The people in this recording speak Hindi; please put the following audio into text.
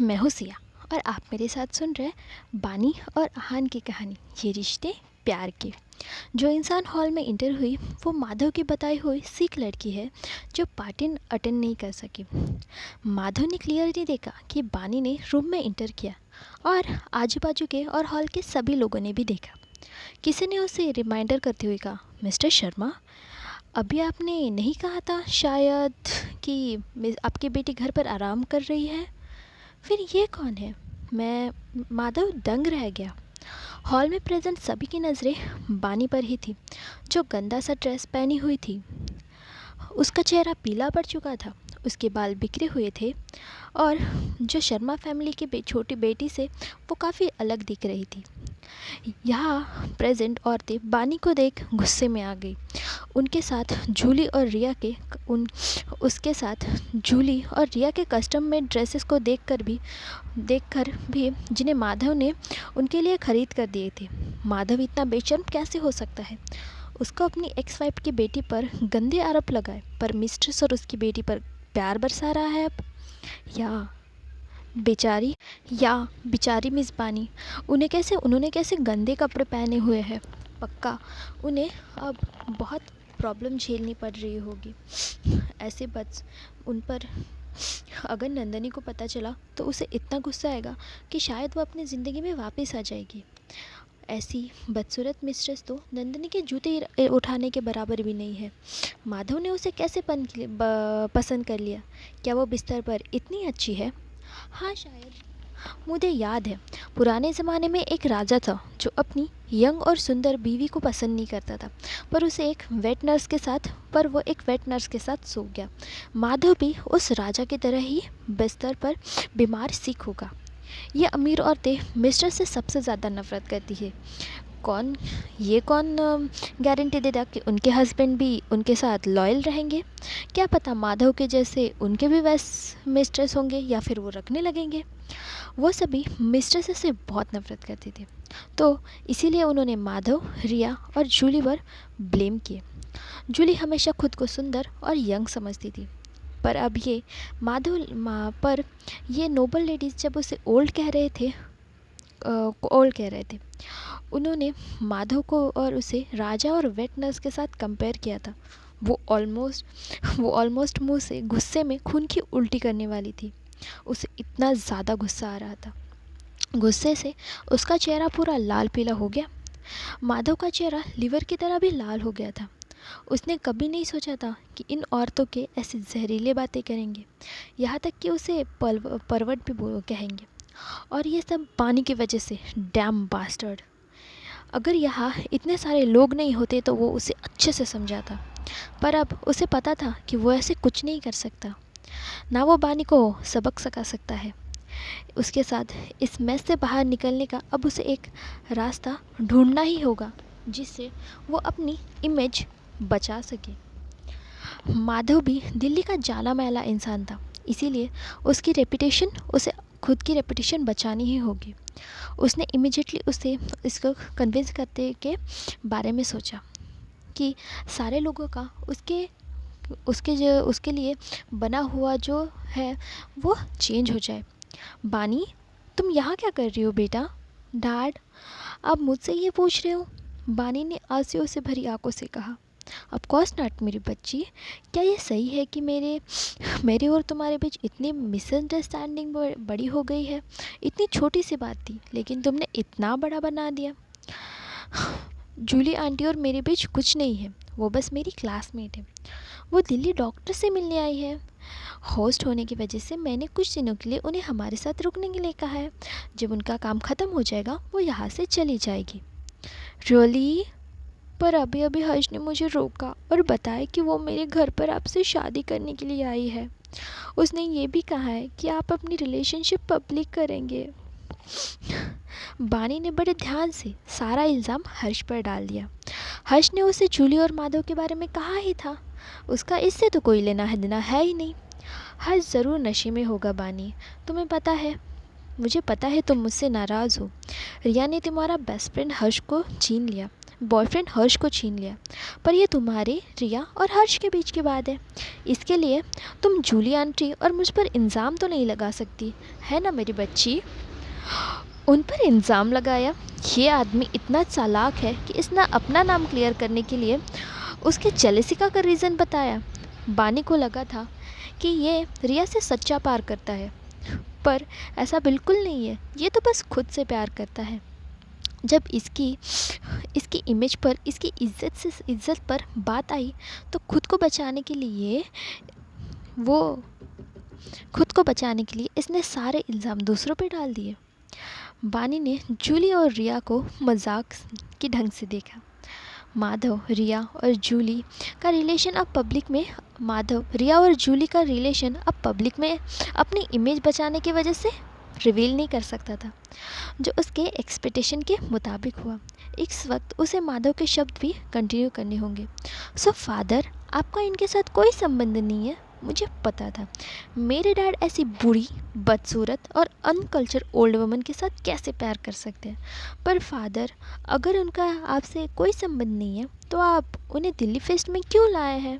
मैं हूँ सिया और आप मेरे साथ सुन रहे हैं बानी और आहान की कहानी, ये रिश्ते प्यार के। जो इंसान हॉल में इंटर हुई वो माधव की बताई हुई सिख लड़की है जो पार्टी अटेंड नहीं कर सकी। माधव ने क्लियरली देखा कि बानी ने रूम में इंटर किया और आजू बाजू के और हॉल के सभी लोगों ने भी देखा। किसी ने उसे रिमाइंडर करते हुए कहा, मिस्टर शर्मा, अभी आपने नहीं कहा था शायद कि आपकी बेटी घर पर आराम कर रही है। फिर ये कौन है? मैं माधव दंग रह गया। हॉल में प्रेजेंट सभी की नज़रें बानी पर ही थी, जो गंदा सा ड्रेस पहनी हुई थी। उसका चेहरा पीला पड़ चुका था, उसके बाल बिखरे हुए थे और जो शर्मा फैमिली की छोटी बेटी से वो काफ़ी अलग दिख रही थी। यहाँ प्रेजेंट औरतें बानी को देख गुस्से में आ गई। उनके साथ जूली और रिया के उन उसके साथ जूली और रिया के कस्टम मेड ड्रेसेस को देखकर भी जिन्हें माधव ने उनके लिए ख़रीद कर दिए थे। माधव इतना बेशर्म कैसे हो सकता है? उसको अपनी एक्स वाइफ की बेटी पर गंदे आरोप लगाए, पर मिस्ट्रेस और उसकी बेटी पर प्यार बरसा रहा है अब। या बेचारी या बेचारी मिस बानी, उन्होंने कैसे गंदे कपड़े पहने हुए हैं। पक्का उन्हें अब बहुत प्रॉब्लम झेलनी पड़ रही होगी। ऐसे बच उन पर अगर नंदनी को पता चला तो उसे इतना गुस्सा आएगा कि शायद वो अपनी ज़िंदगी में वापस आ जाएगी। ऐसी बदसूरत मिस्ट्रेस तो नंदनी के जूते उठाने के बराबर भी नहीं है। माधव ने उसे कैसे पसंद कर लिया? क्या वो बिस्तर पर इतनी अच्छी है? हाँ शायद। मुझे याद है, पुराने ज़माने में एक राजा था जो अपनी यंग और सुंदर बीवी को पसंद नहीं करता था, पर वो एक वेट नर्स के साथ सो गया। माधव भी उस राजा की तरह ही बिस्तर पर बीमार सिक होगा। ये अमीर औरतें मिस्ट्रेस से सबसे ज़्यादा नफरत करती है। कौन कौन गारंटी देता कि उनके हस्बैंड भी उनके साथ लॉयल रहेंगे? क्या पता माधव के जैसे उनके भी वैसे मिस्ट्रेस होंगे या फिर वो रखने लगेंगे। वो सभी मिस्ट्रेस से बहुत नफरत करते थे, तो इसीलिए उन्होंने माधव, रिया और जूली पर ब्लेम किए। जूली हमेशा खुद को सुंदर और यंग समझती थी, पर अब पर ये नोबल लेडीज़ जब उसे ओल्ड कह रहे थे, उन्होंने माधव को और उसे राजा और वेट नर्स के साथ कंपेयर किया था। वो ऑलमोस्ट मुंह से गुस्से में खून की उल्टी करने वाली थी। उसे इतना ज़्यादा गुस्सा आ रहा था, गुस्से से उसका चेहरा पूरा लाल पीला हो गया। माधव का चेहरा लिवर की तरह भी लाल हो गया था। उसने कभी नहीं सोचा था कि इन औरतों के ऐसी जहरीले बातें करेंगे, यहाँ तक कि उसे परवट भी कहेंगे। और ये सब पानी की वजह से। Damn bastard. अगर यहाँ इतने सारे लोग नहीं होते तो वो उसे अच्छे से समझाता, पर अब उसे पता था कि वो ऐसे कुछ नहीं कर सकता। ना वो बानी को सबक सिखा सकता है। उसके साथ इस मैस से बाहर निकलने का अब उसे एक रास्ता ढूंढना ही होगा, जिससे वो अपनी इमेज बचा सके। माधव भी दिल्ली का जाना माना इंसान था, इसीलिए उसे खुद की रेपुटेशन बचानी ही होगी। उसने इमिजिएटली उसे इसको कन्विंस करने के बारे में सोचा कि सारे लोगों का उसके लिए बना हुआ जो है वो चेंज हो जाए। बानी, तुम यहाँ क्या कर रही हो बेटा? डैड, आप मुझसे ये पूछ रहे हो? बानी ने आंसुओं से भरी आंखों से कहा। ऑफ कोर्स नॉट मेरी बच्ची। क्या ये सही है कि मेरे और तुम्हारे बीच इतनी मिसअंडरस्टैंडिंग बड़ी हो गई है? इतनी छोटी सी बात थी लेकिन तुमने इतना बड़ा बना दिया। जूली आंटी और मेरे बीच कुछ नहीं है, वो बस मेरी क्लासमेट है। वो दिल्ली डॉक्टर से मिलने आई है। होस्ट होने की वजह से मैंने कुछ दिनों के लिए उन्हें हमारे साथ रुकने के लिए कहा है। जब उनका काम ख़त्म हो जाएगा वो यहाँ से चली जाएगी। रियली? पर अभी अभी हर्ष ने मुझे रोका और बताया कि वो मेरे घर पर आपसे शादी करने के लिए आई है। उसने ये भी कहा है कि आप अपनी रिलेशनशिप पब्लिक करेंगे। बानी ने बड़े ध्यान से सारा इल्ज़ाम हर्ष पर डाल दिया। हर्ष ने उसे जूली और माधव के बारे में कहा ही था, उसका इससे तो कोई लेना है देना है ही नहीं। हर्ष ज़रूर नशे में होगा बानी, तुम्हें पता है। मुझे पता है तुम मुझसे नाराज़ हो। रिया ने तुम्हारा बेस्ट फ्रेंड हर्ष को छीन लिया। बॉयफ्रेंड हर्ष को छीन लिया, पर ये तुम्हारे रिया और हर्ष के बीच की बात है। इसके लिए तुम जूली आंटी और मुझ पर इल्ज़ाम तो नहीं लगा सकती, है ना मेरी बच्ची? उन पर इल्ज़ाम लगाया? ये आदमी इतना चालाक है कि इसने अपना नाम क्लियर करने के लिए उसके जेलसी का रीज़न बताया। बानी को लगा था कि ये रिया से सच्चा प्यार करता है, पर ऐसा बिल्कुल नहीं है। ये तो बस खुद से प्यार करता है। जब इसकी इसकी इमेज पर, इसकी इज्जत पर बात आई तो वो खुद को बचाने के लिए इसने सारे इल्ज़ाम दूसरों पे डाल दिए। बानी ने जूली और रिया को मजाक के ढंग से देखा। माधव रिया और जूली का रिलेशन अब पब्लिक में अपनी इमेज बचाने की वजह से रिवील नहीं कर सकता था, जो उसके एक्सपेक्टेशन के मुताबिक हुआ। इस वक्त उसे माधव के शब्द भी कंटिन्यू करने होंगे। सो फादर, आपका इनके साथ कोई संबंध नहीं है। मुझे पता था मेरे डैड ऐसी बुरी, बदसूरत और अनकल्चर ओल्ड वुमन के साथ कैसे प्यार कर सकते हैं। पर फादर, अगर उनका आपसे कोई संबंध नहीं है तो आप उन्हें दिल्ली फेस्ट में क्यों लाए हैं?